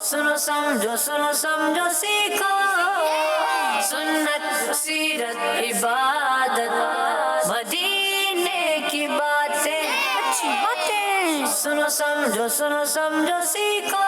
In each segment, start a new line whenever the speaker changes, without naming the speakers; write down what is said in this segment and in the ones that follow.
सुनो समझो सीखो सुन्नत सीरत इबादत मदीने की बातें अच्छी बातें सुनो समझो सीखो।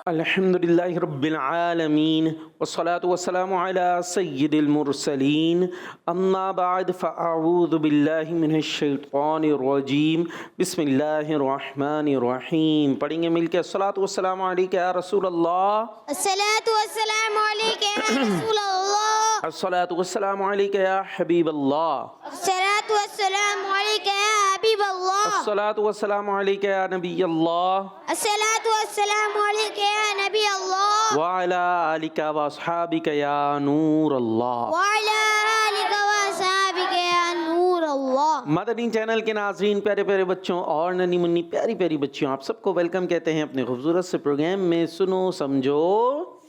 अल्हम्दुलिल्लाहि रब्बिल आलमीन वस्सलातु वस्सलामु अला सय्यिदिल मुरसलीन अम्मा बाद फ़अऊज़ु बिल्लाहि मिनश शैतानिर रजीम बिस्मिल्लाहिर रहमानिर रहीम। पढ़ेंगे मिलके अस्सलातु वस्सलामु अलैका या रसूल अल्लाह,
अस्सलातु वस्सलामु अलैका या रसूल अल्लाह,
अस्सलातु वस्सलामु अलैका या हबीब अल्लाह,
अस्सलातु वस्सलामु अलैका या हबीब अल्लाह,
अस्सलातु वस्सलामु अलैका या नबी अल्लाह,
अस्सलातु वस्सलामु अलैका या नबी अल्लाह,
व अला आलिका व अस्हाबिका या नूर अल्लाह।
व अला आलिका व असहाबिका या नूर अल्लाह।
मदनी चैनल के नाज़रीन, प्यारे प्यारे बच्चों और नन्ही मुन्नी प्यारी प्यारी बच्चियों, आप सबको वेलकम कहते हैं अपने खूबसूरत से प्रोग्राम में सुनो समझो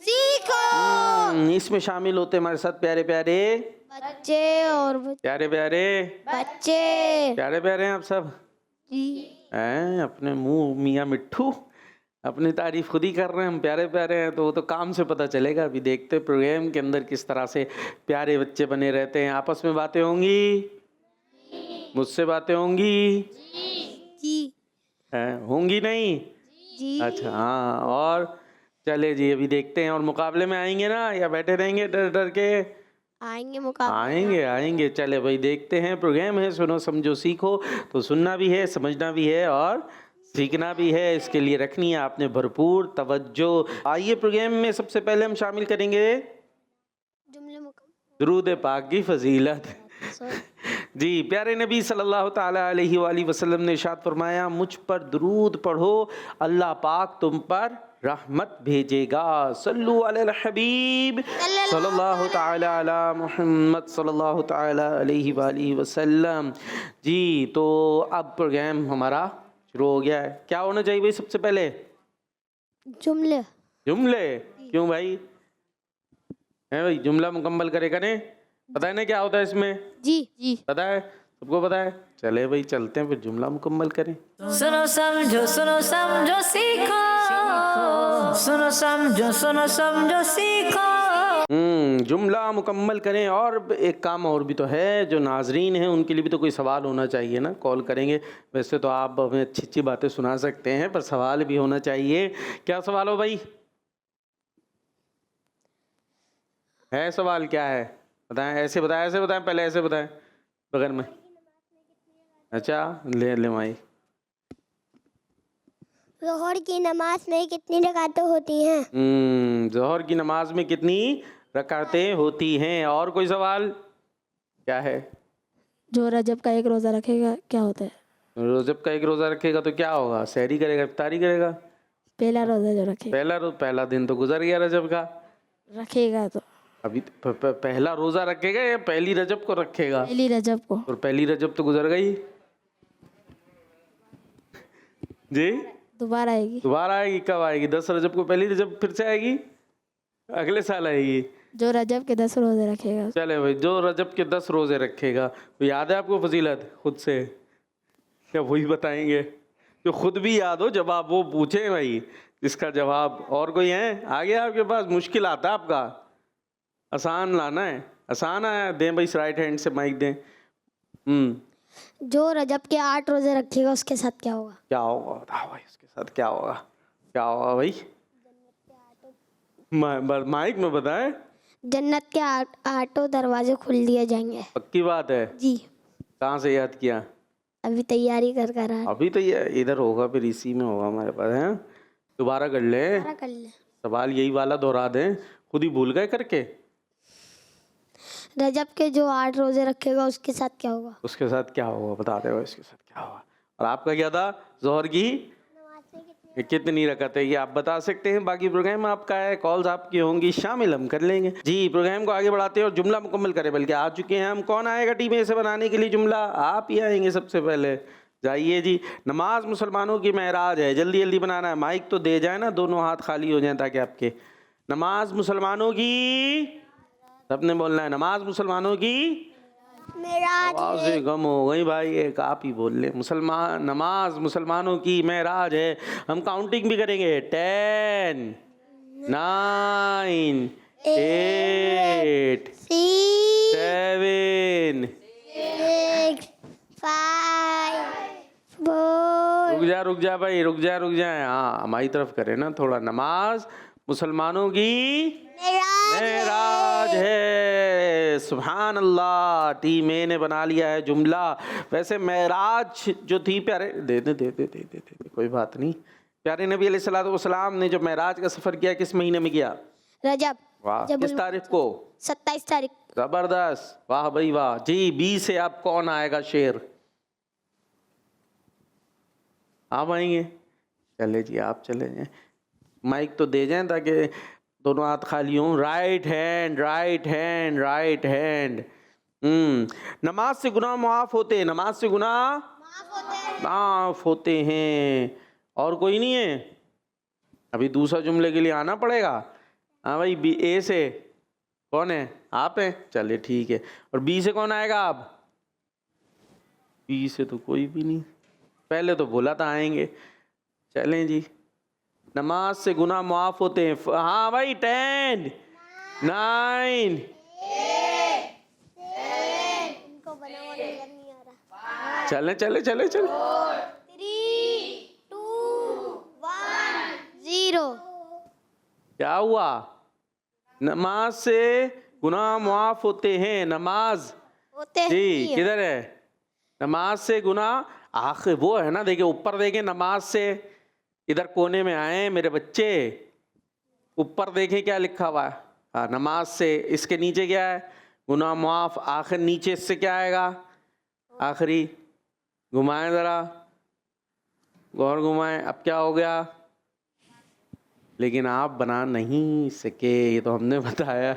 सीखो।
इसमें शामिल होते हमारे साथ प्यारे प्यारे
बच्चे और
प्यारे प्यारे
बच्चे
प्यारे प्यारे हैं आप सब
जी।
हैं। अपने मुंह मियाँ मिट्ठू अपनी तारीफ खुद ही कर रहे हैं, हम प्यारे प्यारे हैं तो वो तो काम से पता चलेगा। अभी देखते प्रोग्राम के अंदर किस तरह से प्यारे बच्चे बने रहते हैं। आपस में बातें होंगी, मुझसे बातें होंगी
जी
हैं, होंगी नहीं?
जी
अच्छा हाँ, और चले जी अभी देखते हैं। और मुकाबले में आएंगे ना या बैठे रहेंगे डर डर के?
आएंगे मुकाबले।
आएंगे आएंगे। चले भाई देखते हैं। प्रोग्राम है सुनो समझो सीखो, तो सुनना भी है, समझना भी है और सीखना भी है। इसके लिए रखनी है आपने भरपूर तवज्जो। आइए प्रोग्राम में सबसे पहले हम शामिल करेंगे
जुमले मुकम्मल।
दुरूद पाक की फजीलत। जी, प्यारे नबी सल्लल्लाहु ताला अलैहि वाली वसल्लम ने इरशाद फरमाया, मुझ पर दुरूद पढ़ो, अल्लाह पाक तुम पर रहमत भेजेगा। सल्लु अलल हबीब सल्लल्लाहु ताला अला मुहम्मद सल्लल्लाहु ताला अलैहि वाली वसल्लम। जी, तो अब प्रोग्राम हमारा शुरू हो गया है। क्या होना चाहिए भाई सबसे पहले?
जुमले।
जुमले? क्यों भाई? है भाई, जुमला मुकम्मल करे करें। पता है ना क्या होता है इसमें?
जी जी
पता है, सबको पता है। चले भाई चलते हैं फिर जुमला मुकम्मल करें।
सुनो समझो सीखो सुनो समझो सीखो।
जुमला मुकम्मल करें। और एक काम और भी तो है, जो नाजरीन हैं उनके लिए भी तो कोई सवाल होना चाहिए ना। कॉल करेंगे, वैसे तो आप हमें अच्छी अच्छी बातें सुना सकते हैं, पर सवाल भी होना चाहिए। क्या सवाल हो भाई? है सवाल क्या है? बताएं, ऐसे बताएं, पहले ऐसे बताएं बगल में। अच्छा ले माई।
ज़ोहर की नमाज में कितनी रकातें होती हैं?
ज़ोहर की नमाज में कितनी रकातें होती हैं? और कोई सवाल? क्या है?
जो रजब का एक रोज़ा रखेगा क्या होता है?
रजब का एक रोज़ा रखेगा तो क्या होगा? सहरी करेगा, इफ्तारी करेगा?
पहला रोज़ा जो रखेगा।
पहला दिन तो गुजर गया रजब का।
रखेगा तो
अभी पहला रोज़ा रखेगा या पहली रजब को रखेगा?
पहली रजब को।
और पहली रजब तो गुजर गई जी।
दोबारा आएगी।
दोबारा आएगी? कब आएगी? 10 रजब को पहली रजब फिर से आएगी, अगले साल आएगी।
जो रजब के 10 रोज़े रखेगा।
चले भाई, जो रजब के 10 रोज़े रखेगा। तो याद है आपको फजीलत खुद से? क्या वही बताएंगे जो खुद भी याद हो? जवाब वो पूछे भाई, इसका जवाब। और कोई है आगे आपके पास? मुश्किल आता है आपका, आसान लाना है। आसान आया? दें भाई, राइट हैंड से माइक दें।
जो रजब के 8 रोजे रखेगा उसके साथ क्या होगा?
क्या होगा बताओ भाई, उसके साथ क्या होगा? क्या होगा भाई? माइक में बताएं।
जन्नत के 8 दरवाजे खुल दिए जाएंगे।
पक्की बात है?
जी
कहाँ से याद किया?
अभी तैयारी कर रहा है।
अभी तो ये इधर होगा, फिर इसी में होगा हमारे पास है। दोबारा कर ले,
सारा कर ले।
सवाल यही वाला दोहरा दें, खुद ही भूल गए करके।
रजब के जो 8 रोजे रखेगा उसके साथ क्या होगा?
उसके साथ क्या होगा बता दे भाई, उसके साथ क्या होगा। और आपका क्या था? जोहर की कितनी रकत है ये आप बता सकते हैं। बाकी प्रोग्राम आपका है, कॉल्स आपकी होंगी, शामिल हम कर लेंगे। जी, प्रोग्राम को आगे बढ़ाते हैं और जुमला मुकम्मल करें। बल्कि आ चुके हैं हम। कौन आएगा टीम ए से बनाने के लिए जुमला? आप ही आएंगे सबसे पहले। जाइए जी। नमाज मुसलमानों की महराज है, जल्दी जल्दी बनाना है। माइक तो दे जाए ना, दोनों हाथ खाली हो जाए ताकि आपके। नमाज मुसलमानों की, सबने बोलना है नमाज मुसलमानों की
मेराज
आवाज़ें कम हो गई भाई, एक आप ही बोल ले। मुसलमान नमाज मुसलमानों की मेराज है। हम काउंटिंग भी करेंगे। 10 9 8
6
7
5 4
रुक जा भाई, रुक जा। हाँ हमारी तरफ करे ना थोड़ा। नमाज मुसलमानों की मेराज है। सुभान अल्लाह। टीम ए ने बना लिया है जुमला। वैसे मेराज जो थी प्यारे, दे कोई बात नहीं। प्यारे नबी अलैहिस्सलाम ने जो मेराज का सफ़र किया किस महीने में किया?
रजब।
वाह। किस तारीख को?
27 तारीख।
जबरदस्त, वाह भाई वाह। जी बी से अब कौन आएगा शेर? आप आएंगे? चले जी आप चले जाएं। माइक तो दे जाएं ताकि दोनों हाथ खाली हों। Right hand. नमाज से गुनाह माफ़ होते हैं। नमाज से गुनाह माफ़ होते हैं। और कोई नहीं है? अभी दूसरा जुमले के लिए आना पड़ेगा। हाँ भाई, बी ए से कौन है? आप हैं? चलिए ठीक है। और बी से कौन आएगा? आप? बी से तो कोई भी नहीं। पहले तो बोला था आएंगे। चलें जी। नमाज से गुनाह माफ़ होते हैं। हाँ भाई, 10 9 चले
3 2 1 0।
क्या हुआ? नमाज से गुनाह माफ़ होते हैं। नमाज
होते
जी
हैं।
किधर है? नमाज से गुनाह आखिर वो है ना, देखिए ऊपर देखें नमाज से। इधर कोने में आए मेरे बच्चे, ऊपर देखें क्या लिखा हुआ है। हाँ, नमाज से। इसके नीचे क्या है? गुनाह माफ़। आखिर नीचे इससे क्या आएगा? आखिरी घुमाएं ज़रा, गौर घुमाएं। अब क्या हो गया? लेकिन आप बना नहीं सके, ये तो हमने बताया।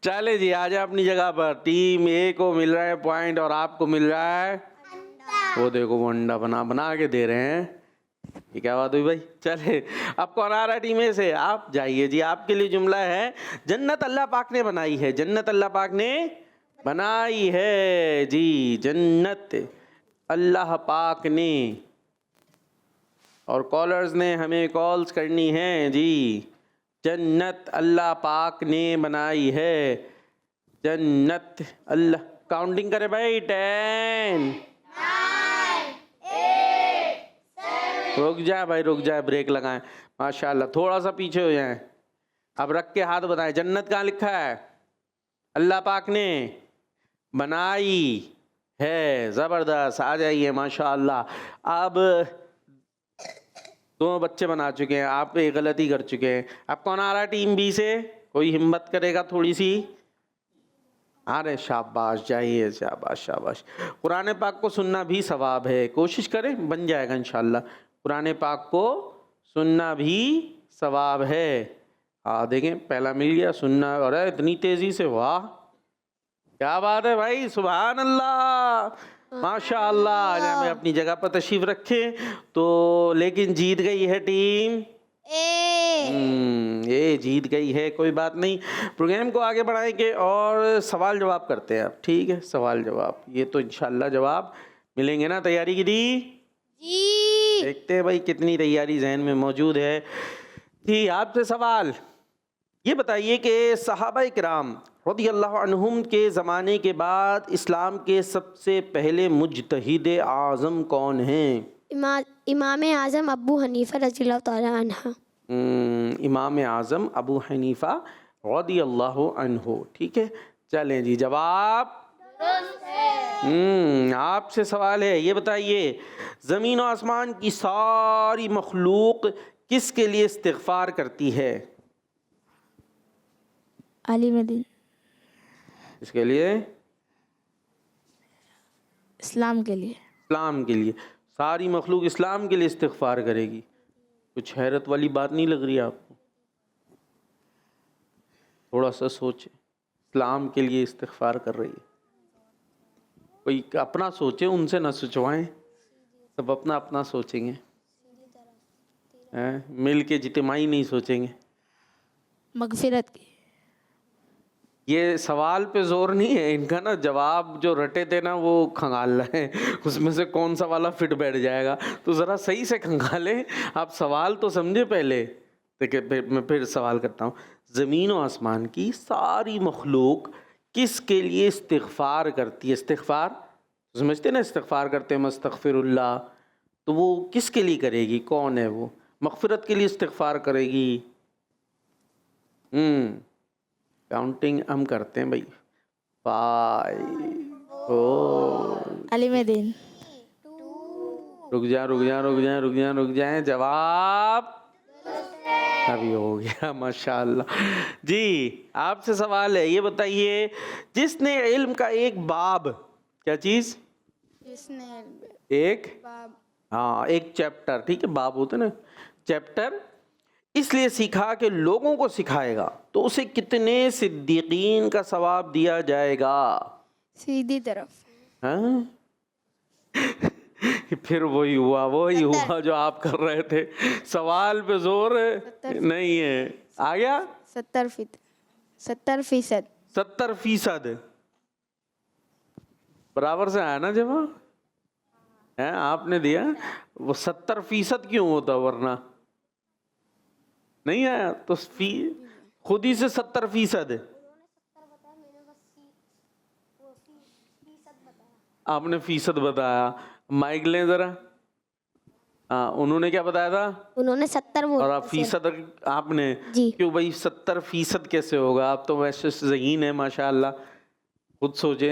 चले जी आ जाए अपनी जगह पर। टीम ए को मिल रहा है पॉइंट और आपको मिल रहा है वो देखो, वो अंडा बना के दे रहे हैं। ये क्या बात हुई भाई? चले अब कौन आ रहा है टीम ए से? आप जाइए जी। आपके लिए जुमला है, जन्नत अल्लाह पाक ने बनाई है। जन्नत अल्लाह पाक ने बनाई है जी। जन्नत अल्लाह पाक ने। और कॉलर्स ने हमें कॉल्स करनी है जी। जन्नत अल्लाह पाक ने बनाई है। जन्नत अल्लाह। काउंटिंग करें भाई। 10 रुक जाए भाई, रुक जाए, ब्रेक लगाएं। माशाल्लाह, थोड़ा सा पीछे हो जाएं। अब रख के हाथ बताएं, जन्नत कहाँ लिखा है? अल्लाह पाक ने बनाई है। ज़बरदस्त, आ जाइए माशाल्लाह। अब दोनों बच्चे बना चुके हैं, आप एक गलती कर चुके हैं। अब कौन आ रहा है टीम बी से? कोई हिम्मत करेगा थोड़ी सी? अरे शाबाश, जाइए, शाबाश। कुरान पाक को सुनना भी सवाब है। कोशिश करें, बन जाएगा इंशाल्लाह। कुरान पाक को सुनना भी सवाब है। हाँ देखें, पहला मिल गया सुनना। अरे इतनी तेज़ी से, वाह क्या बात है भाई, सुभान अल्लाह, माशाअल्लाह। आज हमें अपनी जगह पर तशरीफ रखें तो। लेकिन जीत गई है टीम ये जीत गई है। कोई बात नहीं, प्रोग्राम को आगे बढ़ाएंगे और सवाल जवाब करते हैं अब। ठीक है, सवाल जवाब ये तो इंशाल्लाह जवाब मिलेंगे ना। तैयारी की दी
जी।
देखते हैं भाई कितनी तैयारी जहन में मौजूद है। जी आपसे सवाल ये बताइए कि सहाबा किराम रज़ियल्लाहु अन्हुम के ज़माने के बाद इस्लाम के सबसे पहले मुज्तहिद आज़म कौन हैं?
इमाम आज़म अबू हनीफ़ा रज़ियल्लाहु तआला अन्हु।
इमाम आज़म अबू हनीफ़ा रज़ियल्लाहु अन्हु। ठीक है, चलें जी, जवाब आपसे सवाल है। ये बताइए, ज़मीन और आसमान की सारी मखलूक किसके लिए इस्तिग़फ़ार करती है?
आलिम दीन,
इसके लिए?
इस्लाम के लिए।
इस्लाम के लिए। सारी मखलूक इस्लाम के लिए इस्तिग़फ़ार करेगी। कुछ हैरत वाली बात नहीं लग रही आपको? थोड़ा सा सोचे, इस्लाम के लिए इस्तिग़फ़ार कर रही है। कोई अपना सोचे, उनसे ना सोचवाएं। सब अपना अपना सोचेंगे, मिल के जितमाही नहीं सोचेंगे।
मगफिरत की।
ये सवाल पे जोर नहीं है इनका ना, जवाब जो रटे थे ना वो खंगाल रहे हैं, उसमें से कौन सा वाला फिट बैठ जाएगा। तो ज़रा सही से खंगाले, आप सवाल तो समझे पहले। देखिए मैं फिर सवाल करता हूँ, ज़मीन और आसमान की सारी मखलूक किसके लिए इस्तिग़फ़ार करती है? इस्तिग़फ़ार समझते ना, इस्तिग़फ़ार करते हैं मस्तग़फ़िरुल्लाह, तो वो किसके लिए करेगी? कौन है वो? मग़फ़िरत के लिए इस्तिग़फ़ार करेगी। काउंटिंग हम करते हैं भाई, 5 4।
अली में दिन।
रुक जाए, जवाब अभी हो गया, माशाल्लाह जी। आपसे सवाल है, ये बताइए, जिसने इल्म का एक बाब, क्या चीज? एक हाँ, एक चैप्टर, ठीक है, बाब होते ना चैप्टर, इसलिए सीखा कि लोगों को सिखाएगा, तो उसे कितने सिद्दीकीन का सवाब दिया जाएगा?
सीधी तरफ।
हाँ? फिर वही हुआ जो आप कर रहे थे, सवाल पे जोर नहीं है। आ गया
70%।
70% बराबर से आया ना जवाब है, आपने दिया। वो 70% क्यों होता, वरना नहीं आया तो खुद ही से 70%। आपने फीसद बताया, माइक लें जरा। हाँ, उन्होंने क्या बताया था?
उन्होंने 70 बोला
और आप फीसद आपने
जी।
क्यों भाई 70% कैसे होगा? आप तो वैसे ज़हीन है माशाल्लाह, खुद सोचे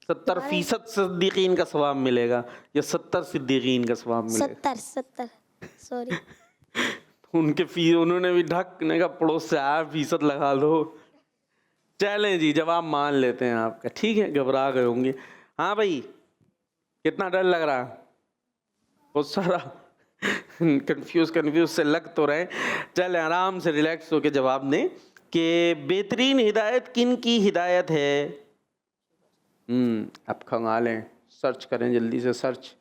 70% सिद्दीकीन का सवाब मिलेगा या 70 सिद्दीकीन का सवाब मिलेगा?
70 सॉरी।
उनके उन्होंने भी ढकने का पड़ोस से आया, फीसद लगा दो। चलें जी, जवाब मान लेते हैं आपका, ठीक है, घबरा गए होंगे। हाँ भाई, कितना डर लग रहा? बहुत सारा कंफ्यूज से लग तो रहे। चले आराम से रिलैक्स होके जवाब दें कि बेहतरीन हिदायत किन की हिदायत है? अब खंगालें, सर्च करें जल्दी से, सर्च।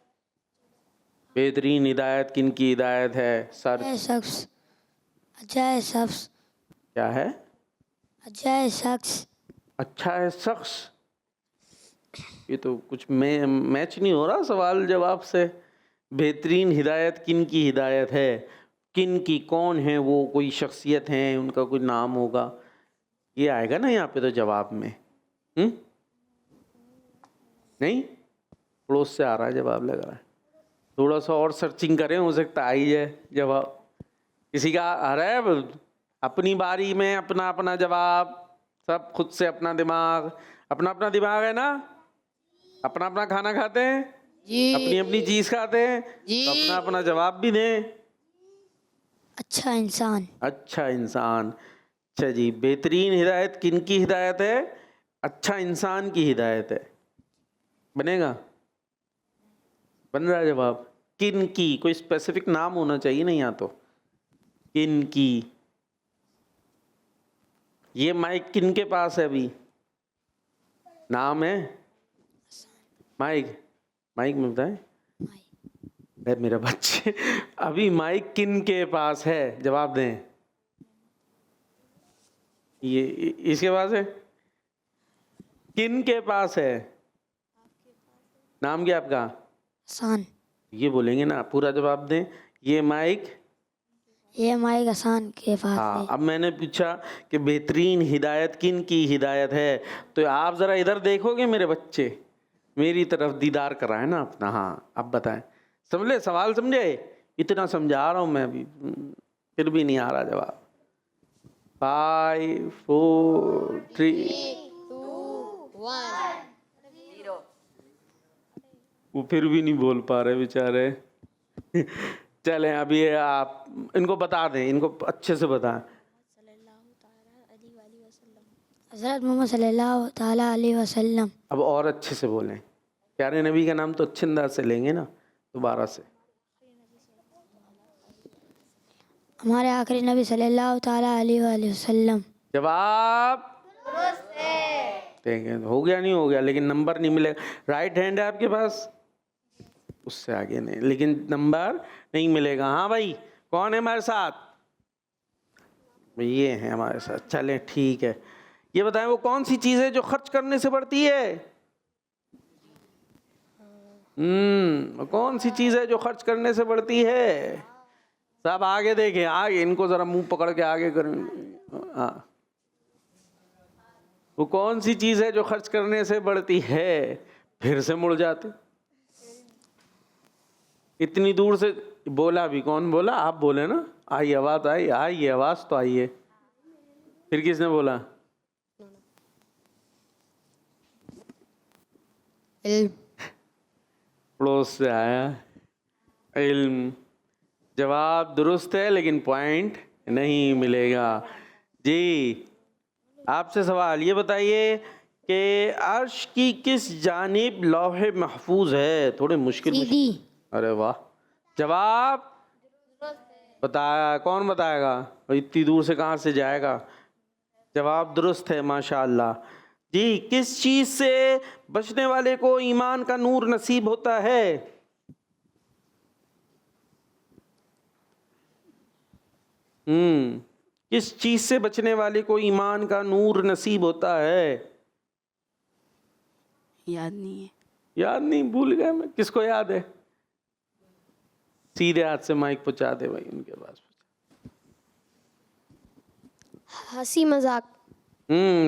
बेहतरीन हिदायत किन की हिदायत है? सर्च।
शख्स, अजय शख्स।
क्या है?
अजय शख्स।
अच्छा है शख्स। ये तो कुछ मैच नहीं हो रहा सवाल जवाब से। बेहतरीन हिदायत किन की हिदायत है? किन की, कौन है वो? कोई शख्सियत है, उनका कोई नाम होगा, ये आएगा ना यहाँ पे तो जवाब में। नहीं, पड़ोस से आ रहा है जवाब, लग रहा है। थोड़ा सा और सर्चिंग करें, हो सकता आ ही जाए जवाब। किसी का आ रहा है? अपनी बारी में अपना अपना जवाब, सब खुद से अपना दिमाग है ना, अपना अपना खाना खाते हैं जी, अपनी अपनी चीज खाते हैं जी, तो अपना अपना जवाब भी दें।
अच्छा इंसान।
अच्छा जी, बेहतरीन हिदायत किन की हिदायत है? अच्छा इंसान की हिदायत है। बनेगा? बन रहा है जवाब। किन की, कोई स्पेसिफिक नाम होना चाहिए ना, यहाँ तो किन की। ये माइक किन के पास है अभी? नाम है माइक में बताए मेरा बच्चे, अभी माइक किन के पास है? जवाब दें। ये इसके पास है। किन के पास है? नाम क्या आपका?
हसन।
ये बोलेंगे ना, पूरा जवाब दें। ये माइक
हसन के पास
हाँ।
है।
अब मैंने पूछा कि बेहतरीन हिदायत किन की हिदायत है, तो आप जरा इधर देखोगे मेरे बच्चे, मेरी तरफ दीदार कराए ना अपना। हाँ, अब बताएं, समझे सवाल? समझे? इतना समझा रहा हूँ मैं अभी, फिर भी नहीं आ रहा जवाब। 5 4 3
2 1
वो फिर भी नहीं बोल पा रहे बेचारे। चलें, अभी आप इनको बता दें, इनको अच्छे से बताएं।
हज़रत मोहम्मद सल्लल्लाहु ताला अलैहि वसल्लम।
अब और अच्छे से बोलें, प्यारे नबी का नाम तो अच्छे अंदाज से लेंगे ना, दोबारा से।
हमारे आखिरी नबी सल्लल्लाहु ताला अलैहि वसल्लम।
जवाब देंगे, हो गया नहीं हो गया, लेकिन नंबर नहीं मिलेगा। राइट हैंड है आपके पास, उससे आगे नहीं, लेकिन नंबर नहीं मिलेगा। हाँ भाई, कौन है हमारे साथ? ये है हमारे साथ। चलें ठीक है, ये बताएं वो कौन सी चीज है जो खर्च करने से बढ़ती है? वो कौन सी चीज है जो खर्च करने से बढ़ती है? सब आगे देखें, आगे, इनको जरा मुंह पकड़ के आगे करें। हाँ, वो कौन सी चीज है जो खर्च करने से बढ़ती है? फिर से मुड़ जाते। इतनी दूर से बोला भी, कौन बोला? आप बोले ना। आई आवाज, आई आवाज तो आई है। फिर किसने बोला? पड़ोस से आया। इल्म। जवाब दुरुस्त है लेकिन पॉइंट नहीं मिलेगा। जी, आपसे सवाल ये बताइए कि अर्श की किस जानिब लौहे महफूज है? थोड़े मुश्किल। अरे वाह, जवाब बताया। कौन बताएगा? इतनी दूर से कहाँ से जाएगा? जवाब दुरुस्त है, माशाअल्लाह। जी, किस चीज से बचने वाले को ईमान का नूर नसीब होता है? किस चीज से बचने वाले को ईमान का नूर नसीब होता है?
याद नहीं है।
याद नहीं, भूल गए मैं। किसको याद है? सीधे हाथ से माइक पहुंचा दे भाई उनके पास।
हंसी मजाक।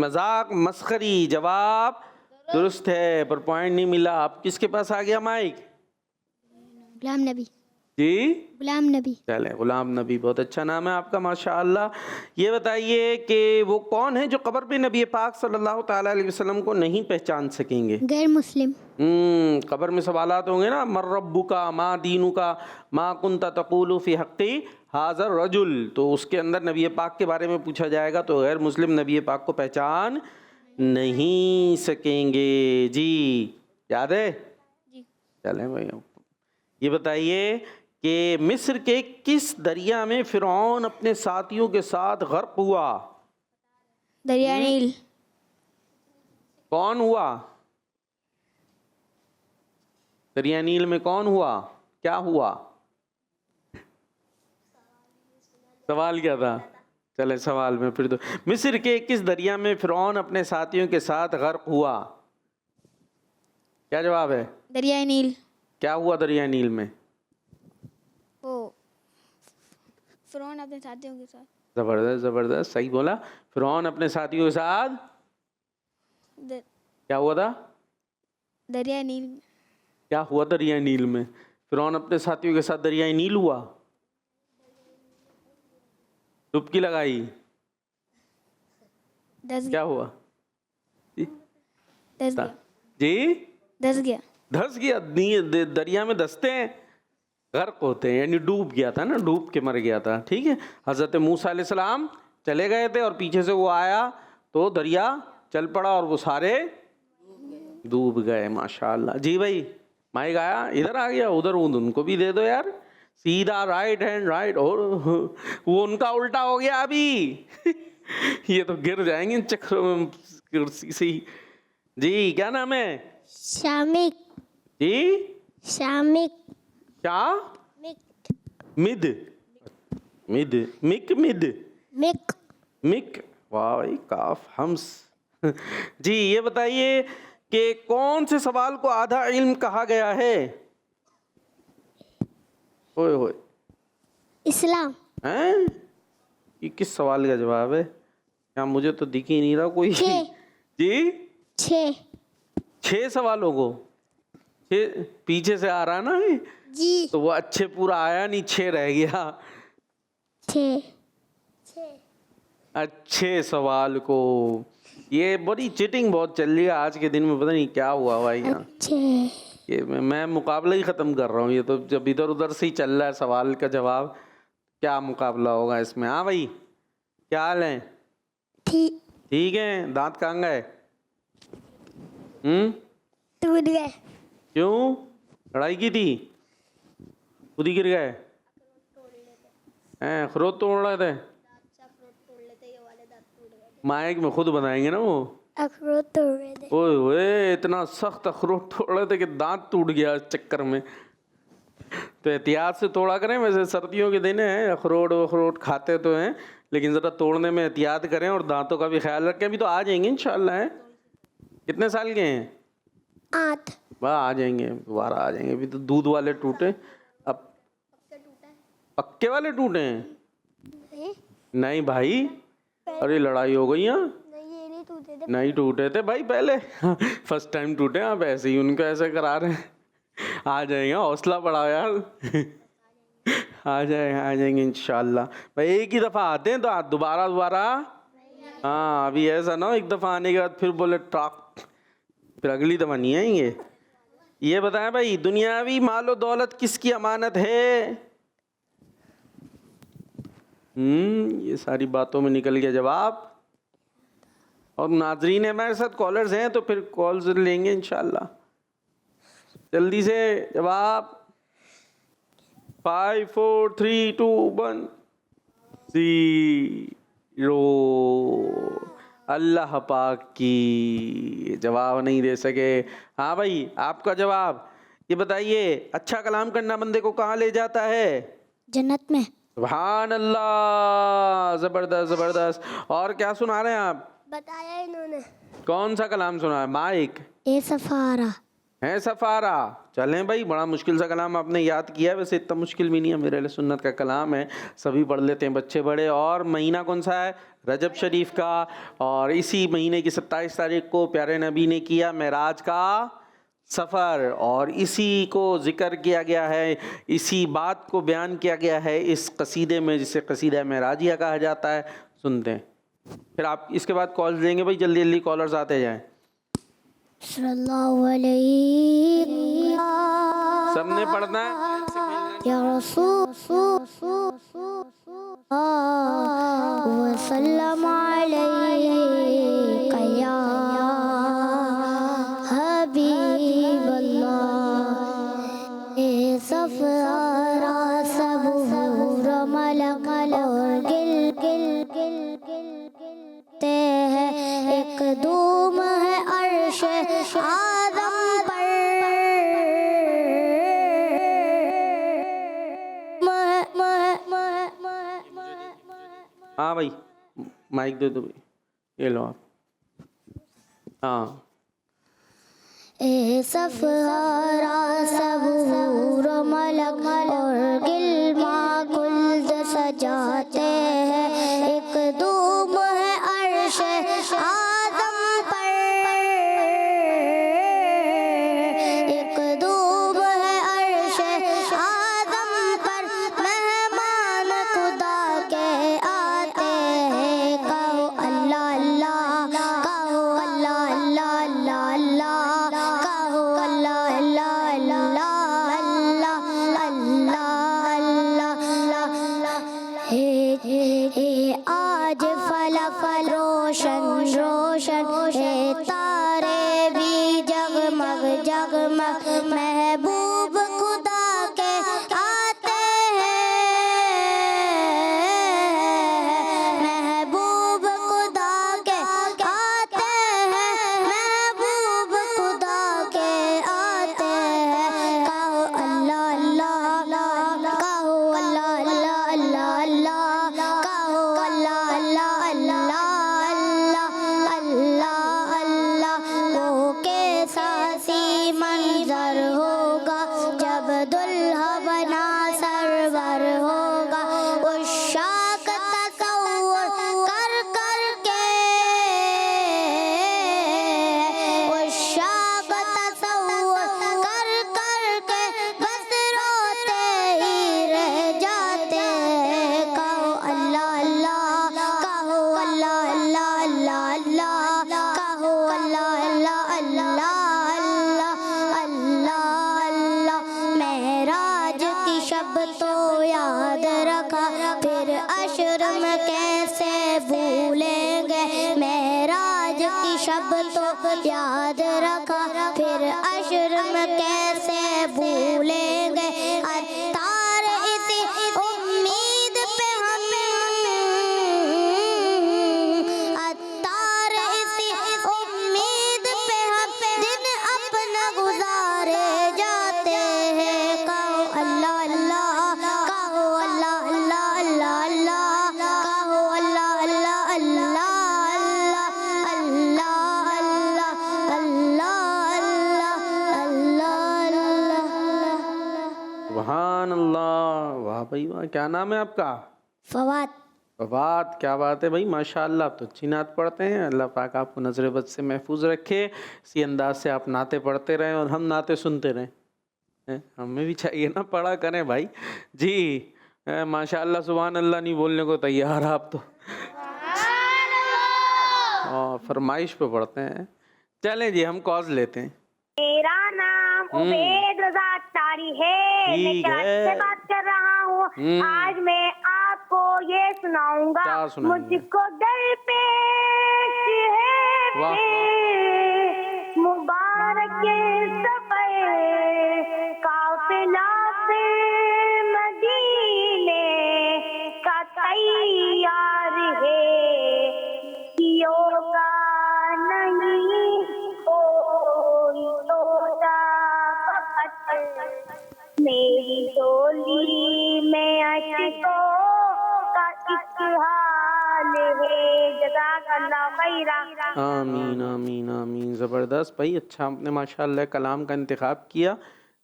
मजाक, मस्खरी। जवाब दुरुस्त है पर पॉइंट नहीं मिला। आप किसके पास आ गया माइक?
गुलाम नबी।
जी,
गुलाम नबी।
चले, गुलाम नबी, बहुत अच्छा नाम है आपका, माशाअल्लाह। ये बताइए कि वो कौन है जो कब्र पे नबी पाक सल्लल्लाहु ताला अलैहि वसल्लम को नहीं पहचान सकेंगे?
गैर मुस्लिम।
कब्र में सवालात होंगे ना, मर रब्बुका, मा दीनुका, मा कुंता तक़ूलु फी हक़्क़ी हाज़र रजुल। तो उसके अंदर नबी पाक के बारे में पूछा जाएगा तो गैर मुस्लिम नबी पाक को पहचान नहीं सकेंगे। जी, याद है?
जी।
चलें भाई, ये बताइए कि मिस्र के किस दरिया में फिरौन अपने साथियों के साथ गर्क हुआ?
दरिया नील।
कौन हुआ? दरिया नील में कौन हुआ? क्या हुआ? सवाल क्या था? चले सवाल में फिर। तो मिस्र के किस दरिया में फिरौन अपने साथियों के साथ गर्क हुआ? क्या जवाब है?
दरिया नील।
क्या हुआ दरिया नील में?
वो फिरौन अपने साथियों के साथ।
जबरदस्त, जबरदस्त, सही बोला। फिरौन अपने साथियों के साथ क्या हुआ था?
दरिया नील।
क्या हुआ दरिया नील में? फिरौन अपने साथियों के साथ दरिया नील हुआ। डुबकी लगाई। क्या हुआ?
धस गया।
जी,
धस गया।
धस गया। दरिया में धसते हैं, गर्क होते हैं, यानी डूब गया था ना, डूब के मर गया था। ठीक है। हजरत मूसा अलैहिस्सलाम चले गए थे और पीछे से वो आया तो दरिया चल पड़ा और वो सारे डूब गए। माशाअल्लाह। जी भाई, माइक आया, इधर आ गया, उधर उनको भी दे दो यार। सीधा राइट हैंड राइट। और वो उनका उल्टा हो गया अभी। ये तो गिर जाएंगे चक्कर कुर्सी से ही। जी, क्या नाम है?
शामिक।
जी,
शामिक।
क्या? मिद, मिद, मिक, मिद,
मिक।
मिक। वाह भाई, काफ हम्स। जी, ये बताइए कि कौन से सवाल को आधा इल्म कहा गया है? ओए होए,
इस्लाम।
हैं? ये किस सवाल का जवाब है? क्या मुझे तो दिख ही नहीं रहा कोई। जी, 6 सवालों को 6 पीछे से आ रहा ना
जी।
तो वो अच्छे पूरा आया नहीं, 6 रह गया।
6
अच्छे सवाल को। ये बड़ी चीटिंग बहुत चल रही है आज के दिन में, पता नहीं क्या हुआ भाई यहाँ। ये मैं मुकाबला ही खत्म कर रहा हूँ। ये तो जब इधर उधर से ही चल रहा है सवाल का जवाब, क्या मुकाबला होगा इसमें? हाँ भाई, क्या हाल है? ठीक है। दांत कहाँ गए?
टूट गए।
क्यों? लड़ाई की थी? खुद ही गिर गए? अखरोट तोड़ रहे थे? माइक में खुद बनाएंगे ना वो।
अखरोट तोड़ रहे थे।
ओए ओए, इतना सख्त अखरोट तोड़ रहे थे कि दांत टूट गया इस चक्कर में। तो एहतियात से तोड़ा करें। वैसे सर्दियों के दिन है, अखरोट वखरोट खाते तो हैं, लेकिन ज़रा तोड़ने में एहतियात करें और दांतों का भी ख्याल रखें। अभी तो आ जाएंगे इंशाल्लाह। है कितने साल के हैं?
8।
वाह, आ जाएंगे, दोबारा आ जाएंगे। अभी तो दूध वाले टूटे, अब पक्के वाले टूटे हैं। नहीं भाई, अरे लड़ाई हो गई यहाँ। नहीं टूटे थे भाई पहले, फर्स्ट टाइम टूटे। आप ऐसे ही उनको ऐसे करा रहे हैं। आ जाएंगे, हौसला बढ़ाओ यार। आ जाएंगे इंशाल्लाह भाई। एक ही दफ़ा आते हैं तो दोबारा हाँ, अभी ऐसा ना हो एक दफ़ा आने के बाद फिर बोले ट्रक, फिर अगली दफ़ा नहीं आएंगे। ये बताएं भाई, दुनियावी मालो दौलत किसकी अमानत है? ये सारी बातों में निकल गया जवाब। और नाजरीन हमारे साथ कॉलर्स हैं तो फिर कॉल्स लेंगे इंशाल्लाह। जल्दी से जवाब। 5 4 3 2 1 0। अल्लाह पाक की जवाब नहीं दे सके। हाँ भाई, आपका जवाब ये बताइए, अच्छा कलाम करना बंदे को कहाँ ले जाता है?
जन्नत में।
सुभान अल्लाह, ज़बरदस्त ज़बरदस्त। और क्या सुना रहे हैं आप?
बताया इन्होंने।
कौन सा कलाम सुना है? माइक
ए सफारा
है सफ़ारा। चलें भाई, बड़ा मुश्किल सा कलाम आपने याद किया है। वैसे इतना मुश्किल भी नहीं है, मेरे अहले सुन्नत का कलाम है, सभी पढ़ लेते हैं, बच्चे बड़े। और महीना कौन सा है? रजब शरीफ का। और इसी महीने की 27 तारीख को प्यारे नबी ने किया मेराज का सफ़र, और इसी को ज़िक्र किया गया है, इसी बात को बयान किया गया है इस कसीदे में, जिसे कसीदा मेराजिया कहा जाता है। सुनते हैं, फिर आप इसके बाद कॉल्स देंगे भाई। जल्दी जल्दी कॉलर्स आते जाएं।
सल्लल्लाहु अलैहि
सबने पढ़ना है।
या रसूल वसल्लम अलैका या हबीब अल्लाह। ए सफारा सब मलक और गिल गिल गिल गिलते हैं, एक धूम है अर्श आदम पर।
हाँ भाई, माइक दे दो भाई, ये लो आप। हाँ।
ए सफारा सब मलक और गिलमा गुल्द सजाते हैं, एक धूम है अर्श आदम पर, एक धूम है अर्श आदम पर। मेहमान खुदा के आते हैं, कहो अल्लाह अल्लाह, कहो अल्लाह अल्लाह अल्लाह अल्लाह, कहो अल्लाह अल्लाह अल्लाह अल्लाह अल्लाह अल्लाह। हे आज फलक रोशन रोशन, हे तारे भी जगमग जगमग, महबूब खुदा के आते हैं, महबूब खुदा के आते हैं, महबूब खुदा के आते हैं। कहो अल्लाह अल्लाह, कहो अल्लाह अल्लाह अल्लाह अल्लाह, कहो अल्लाह अल्लाह अल्लाह अल्लाह अल्लाह अल्लाह। वो कैसा सी मंजर होगा जब दुल्हा बना सरवर होगा, उस शाक तसव्वुर कर कर के, उस शाक तसव्वुर कर कर के बस रोते ही रह जाते हैं। कहो अल्लाह अल्लाह, कहो अल्लाह अल्लाह अल्लाह अल्लाह, कहो अल्लाह अल्लाह अल्लाह अल्लाह अल्लाह अल्लाह। मेराज की शब तो याद रखा, फिर अशर में कैसे भूलेंगे। मेराज की शब तो याद रखा, फिर अशर में कैसे भूलेंगे। अत्तार इसी उम्मीद पे हम, अत्तार इसी उम्मीद पे हम दिन अपना गुजारे जाते हैं। कहो अल्लाह अल्लाह, कहो अल्लाह अल्लाह अल्लाह अल्लाह, कहो
क्या नाम है आपका?
फवाद।
फवाद, क्या बात है भाई, माशाल्लाह। आप तो अच्छी नात पढ़ते हैं। अल्लाह पाक आपको नजर बद से महफूज रखे। इसी अंदाज से आप नाते पढ़ते रहें और हम नाते सुनते रहें। हमें भी चाहिए ना, पढ़ा करें भाई जी। माशाल्लाह, सुभान अल्लाह नहीं बोलने को तैयार आप तो। फरमाइश पे पढ़ते हैं। चलें जी, हम कॉज लेते हैं।
मेरा नाम उबैद रज़ा अत्तारी है, मैं
ठीक
कराची
है।
से बात कर रहा हूँ। आज मैं आपको ये सुनाऊंगा।
क्या सुनाएंगे?
मुझको दरपेश है
वाह।
मुबारक सफर काफिला से मदीने का तैयार है, योगा नहीं कोई तोता फकत, मेरी डोली में अशकों का एक हाल है। जज़ाकल्लाह खैरा।
आमीन आमीन आमीन। ज़बरदस्त भाई, अच्छा आपने माशाल्लाह कलाम का इंतखाब किया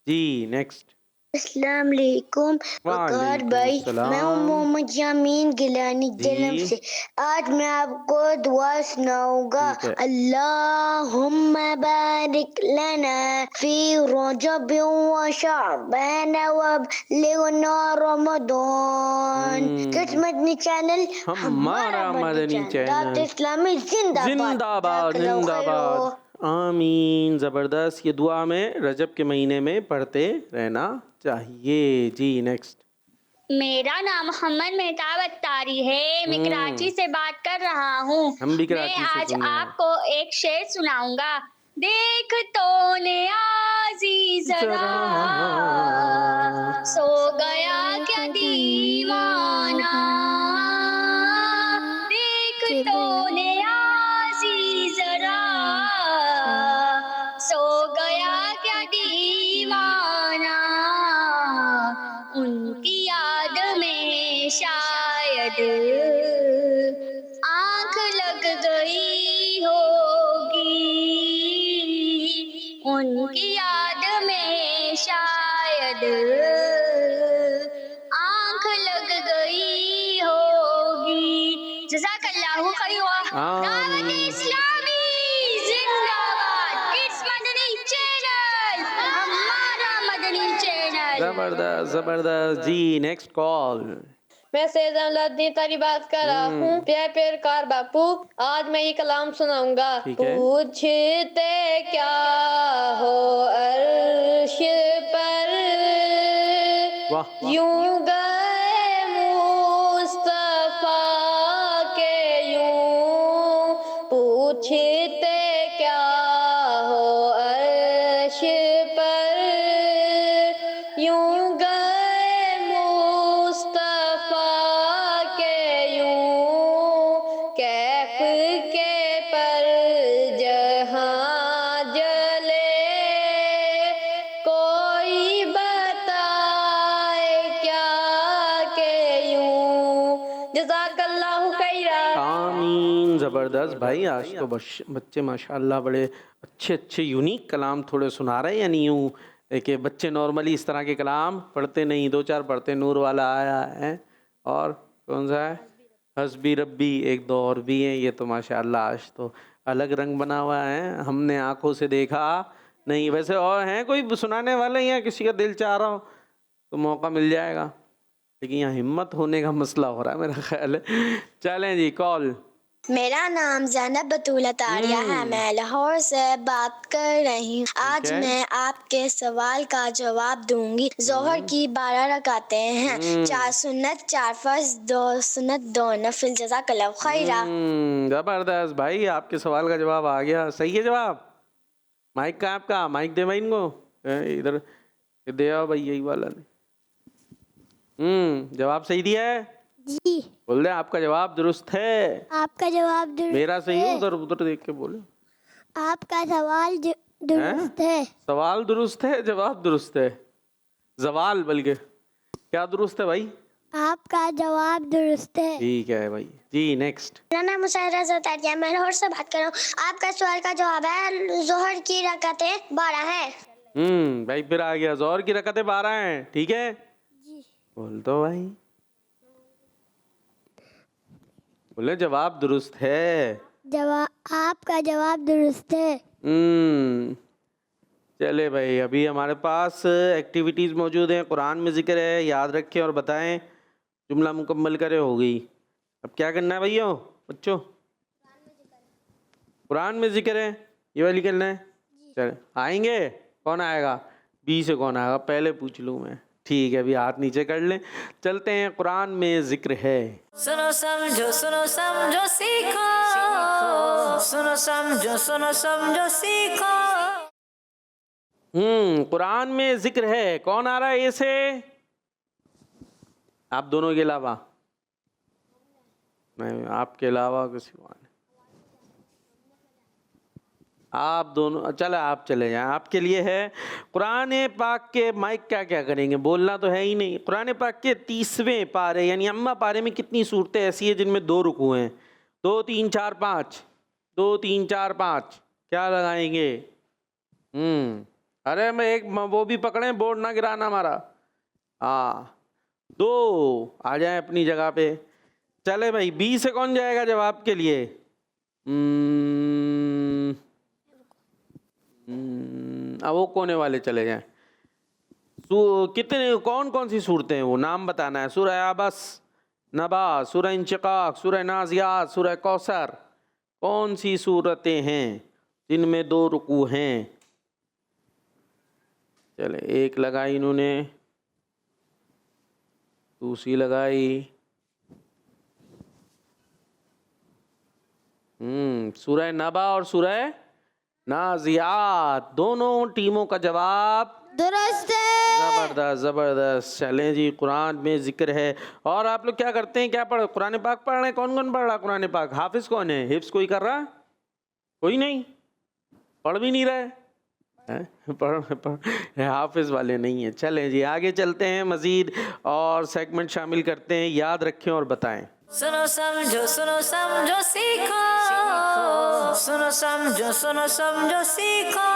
जी। नेक्स्ट।
अस्सलाम वालेकुम वकार भाई, मैं हूँ मोहम्मद यामीन गिलानी जलम से। आज मैं आपको दुआ सुनाऊंगा।
ठीक है।
अल्लाहुम्मा बारिक लना फी रजब व शअबान व बलिगना रमज़ान। किस मदनी चैनल?
हमारा मदनी चैनल।
दावत इस्लामी जिंदाबाद
जिंदाबाद जिंदाबाद। आमीन। ज़बरदस्त। ये दुआ में रजब के महीने में पढ़ते रहना चाहिए जी। नेक्स्ट।
मेरा नाम मोहम्मद मेहताब अत्तारी है, मैं कराची से बात कर रहा हूँ।
हम भी कराची
मैं
से
आज
सुन रहे हैं।
आपको एक शेर सुनाऊंगा। देख तो नियाज़ी जरा, सो गया क्या दीवाना। देख तो नियाज़ी जरा, सो गया क्या दीवाना। उनकी याद में शायद आँख लग गई होगी। उनकी याद में शायद आँख लग गई होगी। जज़ाकल्लाहु खैरा। दावत इस्लामी जिंदाबाद। किड्स मदनी चैनल, हमारा मदनी चैनल।
ज़बरदस्त ज़बरदस्त जी। Next call.
मैं सैयद लद्दी तारी बात कर रहा हूँ। प्यार प्यार कार बापू, आज मैं ये कलाम सुनाऊंगा।
ठीक है।
पूछते क्या हो अर्श पर,
वाह।
यूं गए मुस्तफा के यूं। पूछते क्या हो अर्श पर, यूं गए मुस्तफा के यूं। कैफ के पर जहां जले, कोई बताए क्या के यूं। जज़ाकल्लाहु खैरा।
आमीन। ज़बरदस्त भाई, आज तो बच्चे माशाल्लाह बड़े अच्छे अच्छे यूनिक कलाम थोड़े सुना रहे हैं। यानी यूँ कि बच्चे नॉर्मली इस तरह के कलाम पढ़ते नहीं, दो चार पढ़ते। नूर वाला आया है और कौन सा है, हस्बी रब्बी, एक दो और भी हैं। ये तो माशाल्लाह आज तो अलग रंग बना हुआ है, हमने आंखों से देखा नहीं। वैसे और हैं कोई सुनाने वाले, या किसी का दिल चाह रहा हो तो मौका मिल जाएगा, लेकिन यहाँ हिम्मत होने का मसला हो रहा है मेरा ख्याल है। चलें जी, कॉल।
मेरा नाम ज़ैनब बतूल तारिया है, मैं लाहौर से बात कर रही हूँ। आज
है।
मैं आपके सवाल का जवाब दूंगी। जोहर की 12 रकातें हैं, 4 सुन्नत 4 फर्ज, 2 सुन्नत 2 नफिल। जज़ाकल्लाह खैरा।
ज़बरदस्त भाई, आपके सवाल का जवाब आ गया। सही है जवाब। माइक का आपका माइक दे भाई इनको, इधर दे आओ भाई, यही वाला ने। जवाब सही दिया है
जी,
बोल दे, आपका जवाब दुरुस्त है।
आपका जवाब दुरुस्त
मेरा सही है,
है।
उधर उधर देख के बोले।
आपका सवाल दुरुस्त है।
सवाल दुरुस्त है, जवाब दुरुस्त है। जवाल बल्कि क्या दुरुस्त है भाई?
आपका जवाब दुरुस्त है।
ठीक है भाई जी। नेक्स्ट।
मेरा नाम मुसाहिरा ज़तारिया, मैं लाहौर से बात कर रहा हूँ। आपका सवाल का जवाब है जोहर की रकातें 12 है।
भाई फिर आ गया, जोहर की रकातें 12 हैं। ठीक है, बोल दो भाई। बोले जवाब दुरुस्त है।
जवाब आपका जवाब दुरुस्त है।
चले भाई, अभी हमारे पास एक्टिविटीज़ मौजूद हैं, कुरान में जिक्र है, याद रखें और बताएं। जुमला मुकम्मल करे, हो गई। अब क्या करना है भैया बच्चों? कुरान में जिक्र है, ये वाली करना है। चल आएंगे, कौन आएगा? बी से कौन आएगा पहले पूछ लूँ मैं। ठीक है, अभी हाथ नीचे कर लें। चलते हैं, कुरान में जिक्र है।
सुनो समझो सीखो, सुनो समझो सीखो।
कुरान में जिक्र है, कौन आ रहा है? ऐसे आप दोनों के अलावा नहीं, आपके अलावा किसी को नहीं। आप दोनों चले, आप चले जाएं, आपके लिए है। कुरान पाक के माइक क्या क्या करेंगे, बोलना तो है ही नहीं। कुरान पाक के 30वें पारे यानी अम्मा पारे में कितनी सूरतें ऐसी है जिनमें 2 रुकू हैं? 2 3 4 5, 2 3 4 5, क्या लगाएंगे? अरे मैं एक वो भी पकड़े, बोर्ड ना गिराना हमारा। हाँ 2 आ जाए अपनी जगह पे। चले भाई, बी से कौन जाएगा जवाब के लिए? अब वो कोने वाले चले जाएं। कितने कौन कौन सी सूरतें हैं वो नाम बताना है। सूरह आबस, नबा, सूरह इंशिकाक, सूरह नाज़ियात, सूरह कौसर। कौन सी सूरतें हैं जिनमें 2 रुकू हैं? चले, एक लगाई इन्होंने, दूसरी लगाई। सूरह नबा और सूरह नाज़ियात, दोनों टीमों का जवाब
दुरुस्त है।
जबरदस्त जबरदस्त। चलें जी, कुरान में जिक्र है। और आप लोग क्या करते हैं, क्या पढ़ कुरान पाक पढ़ रहे हैं? कौन कौन पढ़ रहा कुरान पाक? हाफिज कौन है? हिफ्स कोई कर रहा? कोई नहीं, पढ़ भी नहीं रहे पढ़ हाफिज वाले नहीं है। चलें जी, आगे चलते हैं, मजीद और सेगमेंट शामिल करते हैं। याद रखें और बताएं।
सुनो समझो सीखो, सुनो समझो सीखो।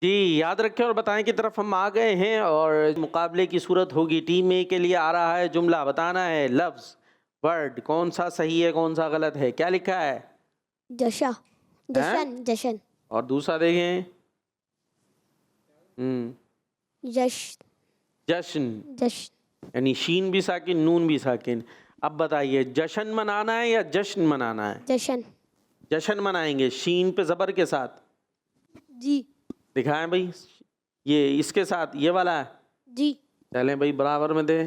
जी, याद रखें और बताएं की तरफ हम आ गए हैं और मुकाबले की सूरत होगी। टीम ए के लिए आ रहा है जुमला, बताना है लफ्ज, वर्ड, कौन सा सही है कौन सा गलत है। क्या लिखा है?
जशा, जशन, जशन।
और दूसरा देखें,
जश,
जश्न,
जश।
यानी शीन भी साकिन, नून भी साकिन। अब बताइए, जश्न मनाना है या जश्न मनाना है?
जशन।
जश्न मनाएंगे, शीन पे जबर के साथ।
जी।
दिखाएं भाई, ये इसके साथ, ये वाला है
जी।
चलें भाई, बराबर में दे।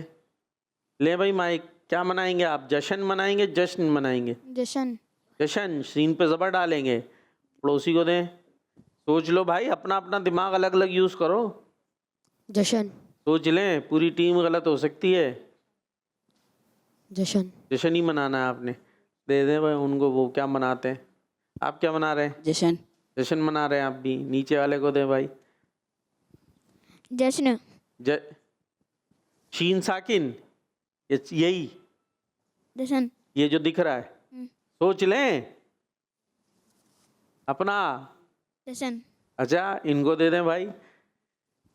ले भाई माइक, क्या मनाएंगे आप? जश्न मनाएंगे, जश्न मनाएंगे?
जशन।
जश्न, शीन पे जबर डालेंगे। पड़ोसी को दें, सोच लो भाई, अपना अपना दिमाग अलग अलग यूज करो।
जशन।
सोच लें, पूरी टीम गलत हो सकती है।
जशन।
जश्न ही मनाना है आपने। दे दें भाई उनको, वो क्या मनाते हैं। आप क्या मना रहे हैं?
जशन।
जश्न मना रहे हैं आप भी। नीचे वाले को दें भाई।
जश्न।
शीन साकिन, यही
जशन।
ये जो दिख रहा है, सोच लें अपना।
जशन।
अच्छा, इनको दे दें भाई।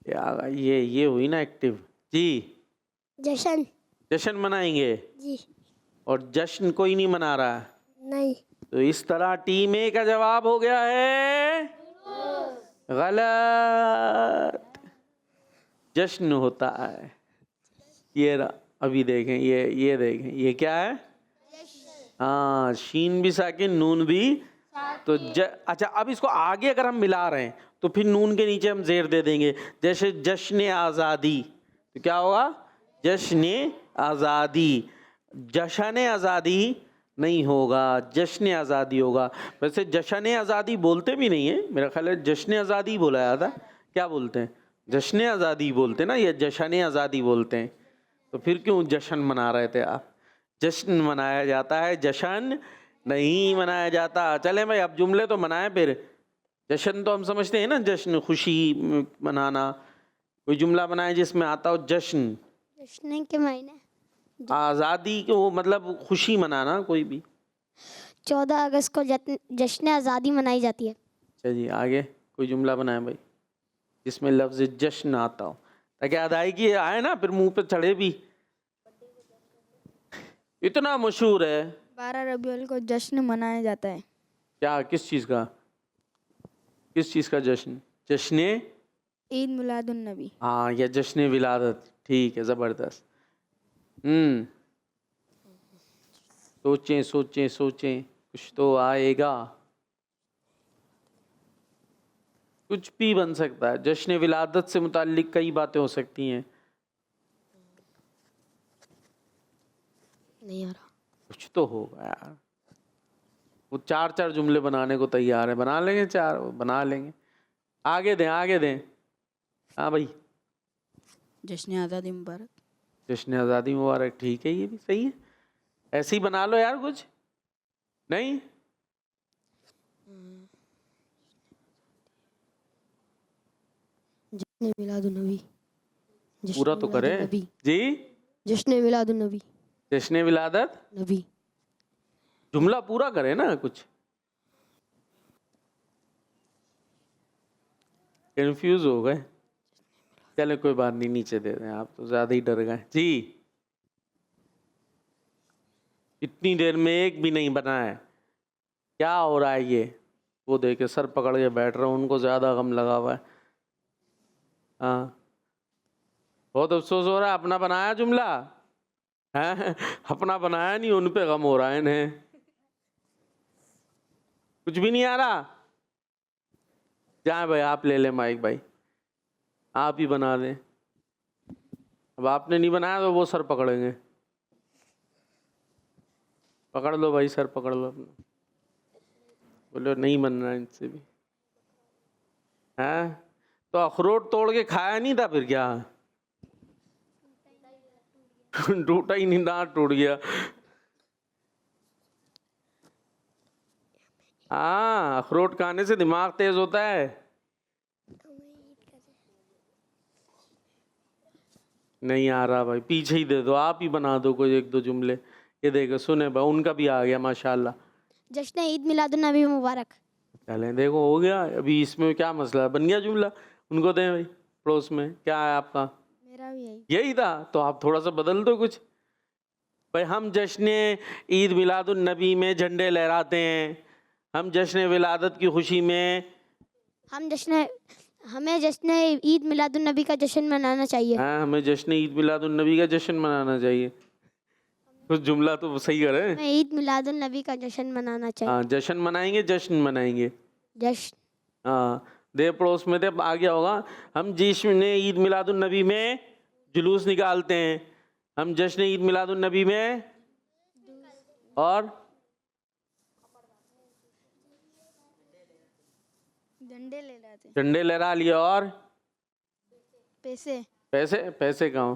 ये हुई ना एक्टिव जी।
जशन।
जश्न मनाएंगे
जी।
और जश्न कोई नहीं मना रहा।
नहीं।
तो इस तरह टीम ए का जवाब हो गया है गलत। जश्न होता है ये अभी देखें, ये देखें, ये क्या है? हाँ, शीन भी साकिन, नून भी। तो अच्छा, अब इसको आगे अगर हम मिला रहे हैं तो फिर नून के नीचे हम जेर दे देंगे। जैसे जश्न आज़ादी, तो क्या होगा? जश्न आज़ादी। जश्न आज़ादी नहीं होगा, जश्न आज़ादी होगा। वैसे जश्न आज़ादी बोलते भी नहीं है, मेरा ख्याल है जश्न आज़ादी बोला जाता। क्या बोलते हैं? जश्न आज़ादी बोलते ना, या जश्न आज़ादी बोलते हैं। तो फिर क्यों जश्न मना रहे थे आप? जश्न मनाया जाता है, जश्न नहीं मनाया जाता। चले भाई, अब जुमले तो मनाए। फिर जश्न तो हम समझते हैं ना, जश्न खुशी मनाना। कोई जुमला बनाए जिसमें आता हो जश्न।
जश्न के मायने
आज़ादी को मतलब खुशी मनाना। कोई भी
14 अगस्त को जश्न आज़ादी मनाई जाती है।
चलिए आगे कोई जुमला बनाए भाई जिसमें लफ्ज़ जश्न आता हो, ताकि अदायगी आए ना, फिर मुंह पे चढ़े भी। इतना मशहूर है
12 रबीउल को जश्न मनाया जाता है।
क्या, किस चीज़ का? किस चीज़ का जश्न? जश्न
ईद मिलादुन नबी।
हाँ, या जश्न विलादत। ठीक है, ज़बरदस्त। सोचें सोचें सोचें, कुछ तो आएगा। कुछ भी बन सकता है। जश्न विलादत से मुताल्लिक कई बातें हो सकती हैं।
नहीं आ रहा।
कुछ तो होगा यार। वो 4 जुमले बनाने को तैयार है, बना लेंगे 4, बना लेंगे। आगे दें, आगे दें। हाँ भाई।
जश्न आज़ादी मुबारक।
जश्न आज़ादी मुबारक, ठीक है, ये भी सही है। ऐसे ही बना लो यार कुछ। नहीं,
जश्न मिलादुन नबी।
पूरा तो करें जी।
जश्न मिलादुन नबी।
जश्न विलादत
नबी।
जुमला पूरा करें ना कुछ। कंफ्यूज हो गए। चले कोई बात नहीं, नीचे दे दें, आप तो ज्यादा ही डर गए जी। इतनी देर में एक भी नहीं बना है, क्या हो रहा है ये? वो देखे सर पकड़ के बैठ रहे, उनको ज्यादा गम लगा हुआ है। हाँ, बहुत अफसोस हो रहा है, अपना बनाया जुमला है, अपना बनाया नहीं, उन पे गम हो रहा है इन्हें। कुछ भी नहीं आ रहा। जाए भाई, आप ले ले माइक भाई, आप ही बना दें। अब आपने नहीं बनाया तो वो सर पकड़ेंगे। पकड़ लो भाई, सर पकड़ लो अपना। बोलो नहीं बन रहा इनसे भी। हैं तो अखरोट तोड़ के खाया नहीं था फिर क्या? टूटा ही नहीं, दांत टूट गया। हाँ, अखरोट खाने से दिमाग तेज होता है। नहीं आ रहा भाई, पीछे ही दे दो, आप ही बना दो कोई 1-2 जुमले। ये देखो, सुने भाई, उनका भी आ गया माशाल्लाह।
जश्न ईद मिलादुन नबी मुबारक।
चलें, देखो हो गया। अभी इसमें क्या मसला है? बन गया जुमला। उनको दें भाई, पड़ोस में। क्या है आपका?
मेरा भी
यही था, तो आप थोड़ा सा बदल दो कुछ। भाई, हम जश्न ईद मिलादुन नबी में झंडे लहराते हैं। हम जश्न विलादत की खुशी में
हमें जश्न ईद मिलादुन नबी का जश्न मनाना चाहिए।
हाँ, हमें जश्न ईद मिलादुन नबी का जश्न मनाना चाहिए। कुछ जुमला तो सही करें।
हमें ईद मिलादुन नबी का जश्न मनाना चाहिए।
हाँ, जश्न मनाएंगे, जश्न मनाएंगे।
जश्न।
हाँ, दे पड़ोस में थे, आ गया होगा। हम जश्न ईद मिलादुन नबी में जुलूस निकालते हैं। हम जश्न ईद मिलादुन नबी में और
झंडे ले लाते,
झंडे लहरा लिए और
पैसे
पैसे। पैसे कहाँ?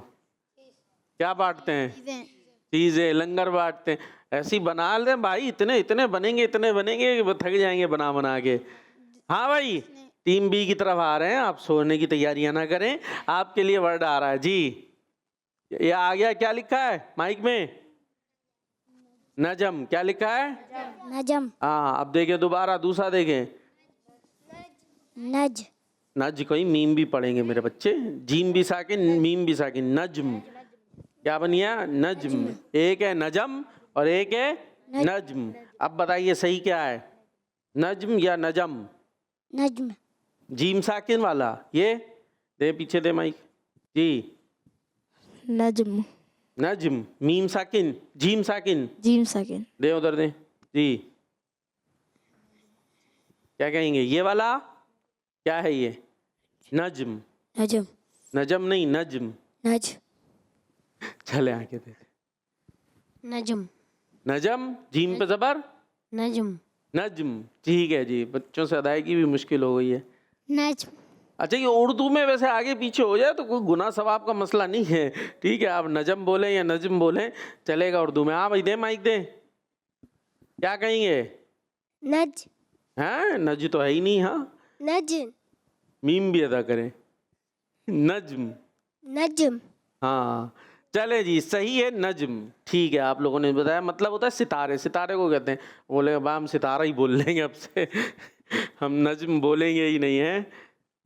क्या बांटते हैं?
चीजें।
चीजें, लंगर बांटते हैं। ऐसी बना ले भाई, इतने इतने बनेंगे, इतने बनेंगे कि थक जाएंगे बना बना के। हाँ भाई, टीम बी की तरफ आ रहे हैं, आप सोने की तैयारियां ना करें। आपके लिए वर्ड आ रहा है जी। ये आ गया, क्या लिखा है माइक में? नजम। क्या लिखा है?
नजम।
हाँ, अब देखें दोबारा, दूसरा देखें।
नज।
नज कोई मीम भी पढ़ेंगे मेरे बच्चे। जीम भी साकिन, मीम भी साकिन। नज्म। क्या बन गया? नज्म। एक है नजम और एक है नज्म। अब बताइए सही क्या है, नज्म या नजम?
नज्म।
जीम साकिन वाला। ये दे, पीछे दे माइक जी।
नज्म।
नज्म। मीम साकिन, जीम साकिन।
जीम साकिन।
दे उधर दे जी। क्या कहेंगे ये वाला? क्या है ये? नज्म।
नजम।
नजम नहीं, नज्म।
नज।
चले आगे दे।
नजम।
नजम, जीम पे जबर।
नजम।
नज्म, ठीक है जी। बच्चों से अदायगी भी मुश्किल हो गई है।
नज्म।
अच्छा, ये उर्दू में वैसे आगे पीछे हो जाए तो कोई गुनाह सवाब का मसला नहीं है, ठीक है। आप नजम बोलें या नज्म बोलें, चलेगा उर्दू में। हाँ भाई, दे माइक दे। क्या कहेंगे?
नज।
हैं, नज तो है ही नहीं। हाँ,
नज।
मीम भी अदा करें। नज्म।
नजम।
हाँ, चले जी, सही है नज्म। ठीक है, आप लोगों ने बताया। मतलब होता है सितारे। सितारे को कहते हैं। बोले अब हम सितारा ही बोल लेंगे अब से, हम नज्म बोलेंगे ही नहीं है।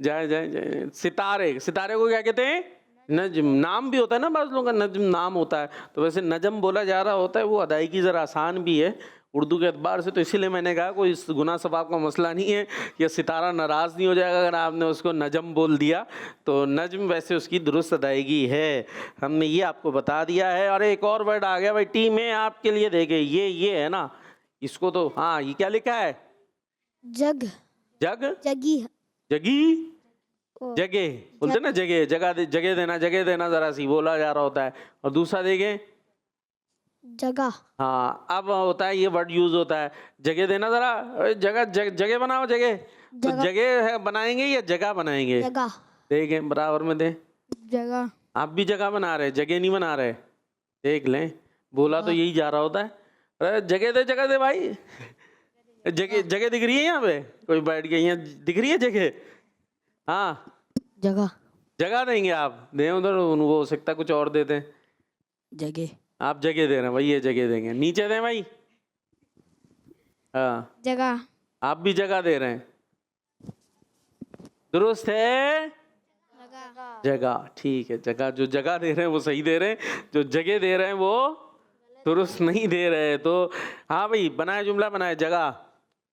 जाए जाए जाए। सितारे, सितारे को क्या कहते हैं? नजम नाम भी होता है ना, बाज़ लोगों का नजम नाम होता है, तो वैसे नजम बोला जा रहा होता है, वो अदायगी ज़रा आसान भी है उर्दू के अतबार से, तो इसीलिए मैंने कहा कोई इस गुनाह सवाब का मसला नहीं है, या सितारा नाराज़ नहीं हो जाएगा अगर आपने उसको नजम बोल दिया, तो नजम वैसे उसकी दुरुस्त अदायगी है। हमने ये आपको बता दिया है। और एक और वर्ड आ गया भाई, टी में आपके लिए देखे, ये है ना, इसको तो हाँ, ये क्या लिखा है?
जग
जग,
जगी
जगी, जगह बोलते ना, जगह, जगह देना जरा सी बोला जा रहा होता है। और दूसरा देखें,
जगह।
हाँ, अब होता है ये वर्ड यूज होता है, जगह देना, जरा जगह, जगह बनाओ, जगह, तो जगह है बनाएंगे या जगह बनाएंगे?
जगह।
देखें बराबर में दें।
जगह।
आप भी जगह बना रहे, जगह नहीं बना रहे, देख लें, बोला तो यही जा रहा होता है। अरे जगह दे भाई, जगह दिख रही है यहाँ पे, कोई बैठ गया यहाँ दिख रही है जगह? हाँ, जगह देंगे आप, दें उधर, वो हो सकता है कुछ और देते हैं।
जगह।
आप जगह दे रहे हैं भाई, ये जगह देंगे, नीचे दें भाई। हाँ,
जगह।
आप भी जगह दे रहे हैं, दुरुस्त है, जगह, ठीक है। जगह, जो जगह दे रहे हैं वो सही दे रहे हैं, जो जगह दे रहे हैं वो दुरुस्त नहीं दे रहे। तो हाँ भाई, बनाए जुमला, बनाए जगह।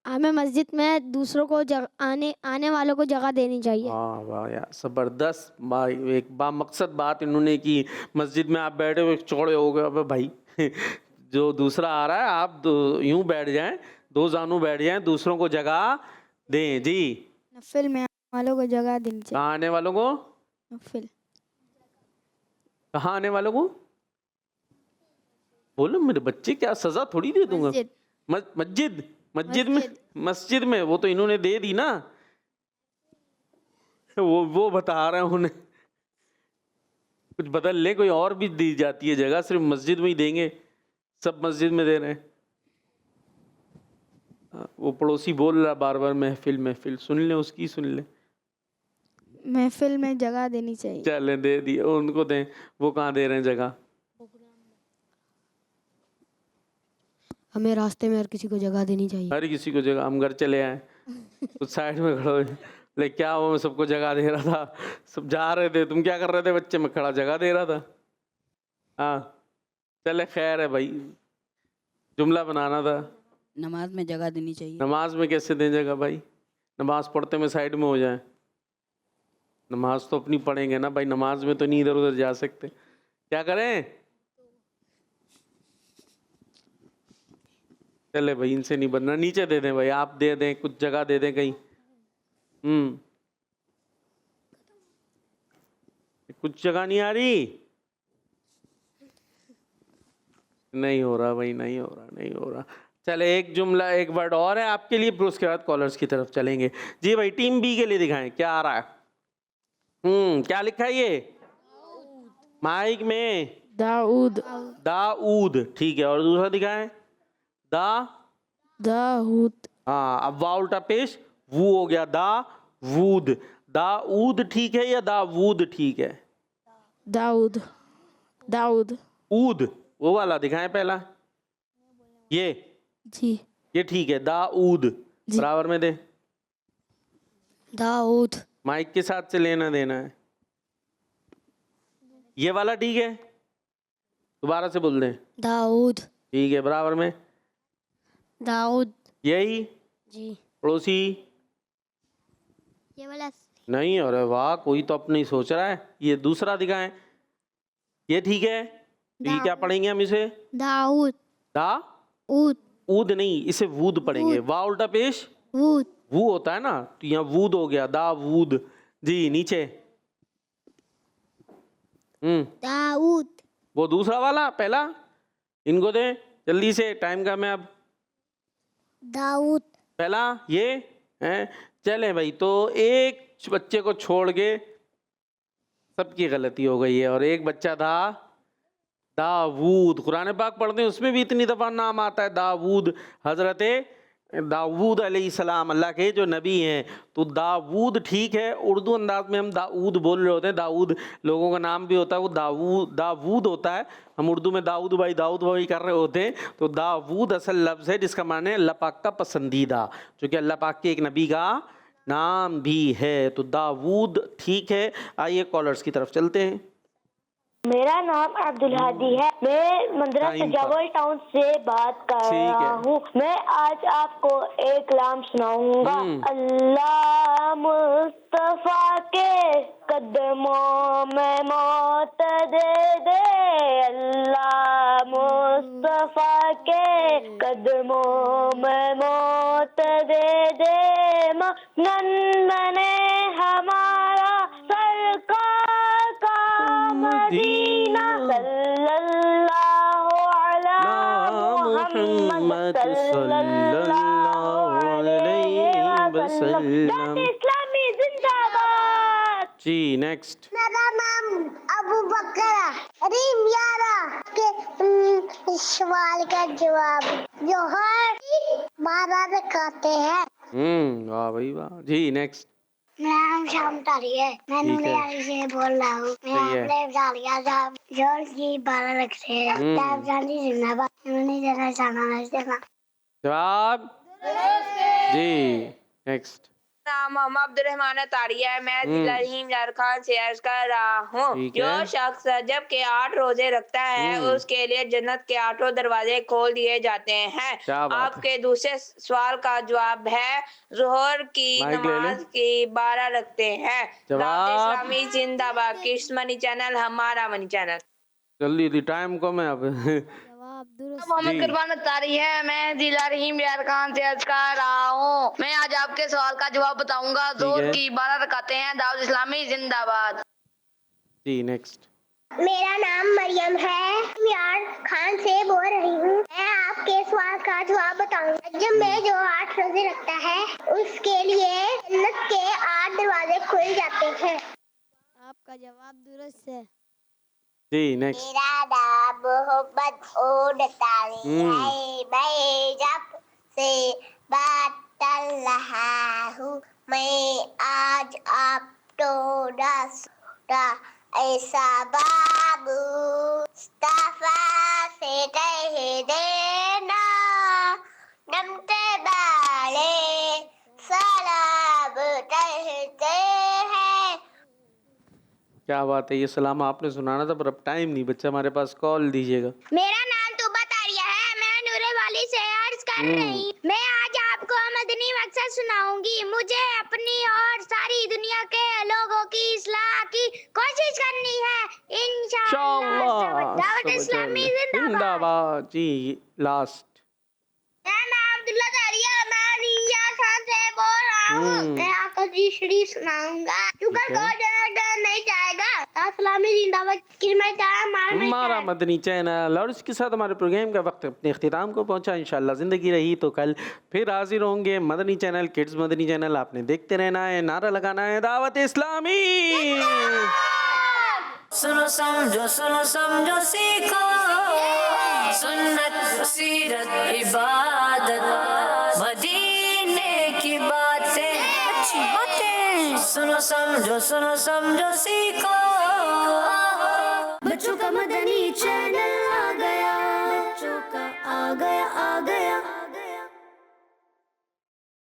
हमें मस्जिद में दूसरों को आने वालों को जगह देनी चाहिए।
वाह वाह यार, ज़बरदस्त भाई, एक बामकसद बात इन्होंने की। मस्जिद में आप बैठे हुए चौड़े हो गए, अबे भाई जो दूसरा आ रहा है आप यूं बैठ जाएं, दो जानू बैठ जाएं, दूसरों को जगह दें। जी,
नफिल में आने वालों को जगह देनी चाहिए।
कहाँ आने वालों को?
नफिल।
कहाँ आने वालों को? बोलो मेरे बच्चे, क्या सजा थोड़ी दे दूंगा।
मस्जिद।
मस्जिद में वो तो इन्होंने दे दी ना, वो बता रहे हैं उन्हें, कुछ बदल ले, कोई और भी दी जाती है जगह, सिर्फ मस्जिद में ही देंगे, सब मस्जिद में दे रहे हैं। वो पड़ोसी बोल रहा बार बार, महफिल, सुन ले उसकी, सुन ले।
महफिल में जगह देनी चाहिए।
चले दे दिए, उनको दें। वो कहाँ दे रहे हैं जगह?
हमें रास्ते में हर किसी को जगह देनी चाहिए।
हर किसी को जगह। हम घर चले आए, कुछ साइड में खड़े हुए, ले क्या हुआ, मैं सबको जगह दे रहा था, सब जा रहे थे, तुम क्या कर रहे थे? बच्चे में खड़ा जगह दे रहा था। हाँ चले, खैर है भाई, जुमला बनाना था।
नमाज में जगह देनी चाहिए।
नमाज में कैसे दें जगह भाई? नमाज पढ़ते में साइड में हो जाए। नमाज तो अपनी पढ़ेंगे ना भाई, नमाज में तो नहीं इधर उधर जा सकते। क्या करें? चले भाई, इनसे नहीं बनना, नीचे दे दें भाई, आप दे दें, कुछ जगह दे दें कहीं। कुछ जगह नहीं आ रही, नहीं हो रहा भाई, नहीं हो रहा। चले, एक जुमला, एक वर्ड और है आपके लिए, फिर उसके बाद कॉलर्स की तरफ चलेंगे। जी भाई, टीम बी के लिए दिखाएं क्या आ रहा है। क्या लिखा है ये माइक में? दाऊद, ठीक है। और दूसरा दिखाएं,
दाऊद।
हाँ, अब वाव उल्टा पेश, वो हो गया दाऊद। दाऊद ठीक है या दाऊद ठीक है?
दाऊद।
ऊद, वो वाला दिखाएं पहला, ये
जी,
ये ठीक है, दाऊद। बराबर में दे,
दाऊद।
माइक के साथ से लेना देना है। ये वाला ठीक है, दोबारा से बोल दें।
दाऊद।
ठीक है, बराबर में
दाऊद।
यही
जी।
पड़ोसी
ये वाला
नहीं, अरे वाह, कोई तो अपनी सोच रहा है। ये दूसरा दिखाएं, ये ठीक है। ये क्या पढ़ेंगे हम इसे?
दाऊद।
दाऊद। ऊद नहीं, इसे वूद पढ़ेंगे। वाह उल्टा पेश,
वूद।
वो होता है ना, तो यहाँ वूद हो गया, दाऊद। जी, नीचे
दाऊद।
वो दूसरा वाला, पहला इनको दे जल्दी से, टाइम का मैं अब।
दाऊद।
पहला ये है। चले भाई, तो एक बच्चे को छोड़ के सबकी गलती हो गई है, और एक बच्चा था दाऊद। कुरान पाक पढ़ते हैं, उसमें भी इतनी दफा नाम आता है दाऊद। हजरत दाऊद अलैहिस्सलाम अल्लाह के जो नबी हैं, तो दाऊद ठीक है। उर्दू अंदाज में हम दाऊद बोल रहे होते हैं, दाऊद लोगों का नाम भी होता है, वो दाऊद होता है। हम उर्दू में दाऊद भाई कर रहे होते हैं, तो दाऊद असल लफ्ज़ है जिसका माने अल्लाह पाक का पसंदीदा, जो कि अल्लाह पाक के एक नबी का नाम भी है। तो दाऊद ठीक है। आइए कॉलर्स की तरफ चलते हैं।
मेरा नाम अब्दुल हादी है। मैं मद्रास
टाइम पर।
जबल टाउन से बात कर
ठीक
रहा
है।
हूँ। मैं आज आपको एक कलाम सुनाऊंगा। अल्लाह मुस्तफा के कदमों में मौत दे दे, अल्लाह मुस्तफा के कदमों में मौत दे दे, मगन बने हमारा सरकार का मदीना, सल्लल्लाहु अला मुहम्मद सल्लल्लाहु अलैहि वसल्लम। इस्लामी जिंदाबाद।
जी नेक्स्ट।
मेरा नाम अबू बकर रीम यारा के सवाल का जवाब जो हर 12 रकाते हैं।
वाह भाई वाह। जी नेक्स्ट।
मेरा नाम शाम तारी है। मैं
ठीक
नूरे
है।
अली से बोल रहा हूँ। मैं
सही है।
आपने जालिया साहब जोर की 12 रखते हैं। साहब जानी जिंदाबाद। उन्होंने जरा जाना नहीं देना।
जवाब जी नेक्स्ट।
नाम मोहम्मद अब्दुल रहमान तारिया है। मैं जिला रहीम झारखंड से अर्ज कर रहा हूँ।
ठीक
जो
है।
शख्स रजब के 8 रोजे रखता है उसके लिए जन्नत के 8 दरवाजे खोल दिए जाते हैं।
क्या बात है।
आपके दूसरे सवाल का जवाब है जोहर की
माइक ले ले।
नमाज की 12 रखते हैं।
जवाब।
दावत इस्लामी जिंदाबाद। किड्स मनी चैनल हमारा मनी चैनल।
जल्दी टाइम कम है अब।
जवाब दुरुस्त।
मोहम्मद
जी।
कुर्बान तारी है। मैं जिला रहीम झारखंड से अर्ज कर रहा हूँ। मैं आज आपके सवाल का जवाब बताऊंगा।
है।
जोर की 12 रकाते हैं। दाऊद इस्लामी जिंदाबाद।
जी नेक्स्ट।
मेरा नाम मरियम है। यार खान से बोल रही हूँ। मैं आपके सवाल का जवाब बताऊंगा। जब मैं जो 8 रोजे रखता है उसके लिए जन्नत के 8 दरवाजे खुल जाते हैं।
आपका जवाब दुरुस्त है।
जी नेक्स्ट।
मेरा नाम मोहम्मद ओड तारी है। मैं जब से बात कर रहा हूँ। मैं आज आपको ऐसा बाबू मुस्तफा से कह देना, नमते वाले सलाम कहते हैं।
क्या बात है। ये सलाम आपने सुनाना था पर अब टाइम नहीं बच्चा हमारे पास। कॉल दीजिएगा।
मेरा नाम तुबा तारिया है। मैं नूरे वाली से अर्ज कर रही। मैं आज आपको मदनी मकसद सुनाऊंगी। मुझे अपनी और सारी दुनिया के लोगों की इस्लाह की कोशिश करनी है इंशाअल्लाह। दावत इस्लामी जिंदाबाद।
जिंदाबाद। जी लास्ट।
मेरा नाम अब्दुल्ला तारिया। मैं रिया खान से बोल रहा हूँ। मैं आपको तीसरी सुनाऊंगा। शुक्र को डर नहीं जाएगा। इस्लामी जिंदाबाद।
हमारा मदनी चैनल। और इसके साथ हमारे प्रोग्राम का वक्त अपने इख्तिताम को पहुंचा। इंशाल्लाह ज़िंदगी रही तो कल फिर हाजिर होंगे। Madani channel kids Madani channel आपने देखते रहना है। नारा लगाना है दावत इस्लामी।
सुनो समझो सीखो सुन्नत सीरत इबादत मदीने की बातें अच्छी बातें। सुनो समझो सीखो बच्चों का मदद